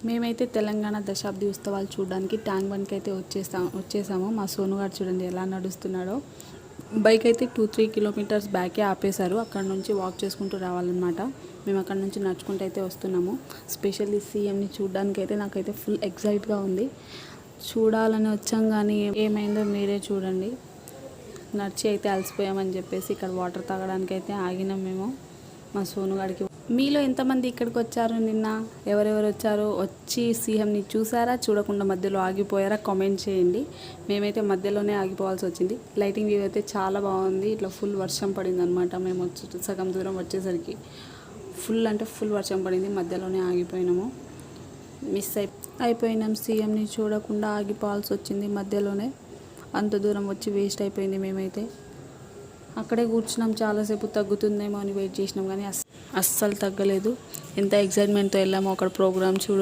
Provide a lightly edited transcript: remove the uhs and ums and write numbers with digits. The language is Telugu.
మేమైతే తెలంగాణ దశాబ్ది ఉత్సవాలు చూడడానికి ట్యాంక్ బండ్కి అయితే వచ్చేసాము. మా సోను గారు చూడండి ఎలా నడుస్తున్నాడో. బైక్ అయితే 2-3 కిలోమీటర్స్ బ్యాకే ఆపేశారు. అక్కడ నుంచి వాక్ చేసుకుంటూ రావాలన్నమాట. మేము అక్కడ నుంచి నడుచుకుంటూ అయితే వస్తున్నాము. స్పెషల్లీ సీఎంని చూడడానికి అయితే నాకైతే ఫుల్ ఎక్సైట్గా ఉంది. చూడాలని వచ్చాం కానీ ఏమైందో మీరే చూడండి. నడిచి అయితే అలసిపోయామని చెప్పేసి ఇక్కడ వాటర్ తాగడానికి అయితే ఆగినాం మేము మా సోనుగాడికి. మీలో ఎంతమంది ఇక్కడికి వచ్చారు? నిన్న ఎవరెవరు వచ్చారో, వచ్చి సీఎంని చూసారా, చూడకుండా మధ్యలో ఆగిపోయారా? కామెంట్ చేయండి. మేమైతే మధ్యలోనే ఆగిపోవాల్సి వచ్చింది. లైటింగ్ వ్యూ అయితే చాలా బాగుంది. ఇట్లా ఫుల్ వర్షం పడింది అనమాట. మేము వచ్చి సగం దూరం వచ్చేసరికి ఫుల్ అంటే ఫుల్ వర్షం పడింది. మధ్యలోనే ఆగిపోయినాము. మిస్ అయిపోయినాం. సీఎంని చూడకుండా ఆగిపోవాల్సి వచ్చింది మధ్యలోనే. అంత దూరం వచ్చి వేస్ట్ అయిపోయింది. మేమైతే అక్కడే కూర్చున్నాం. చాలాసేపు తగ్గుతుందేమో అని వెయిట్ చేసినాం కానీ అస్సలు తగ్గలేదు. ఎంత ఎక్సైట్మెంట్తో వెళ్ళామో అక్కడ ప్రోగ్రామ్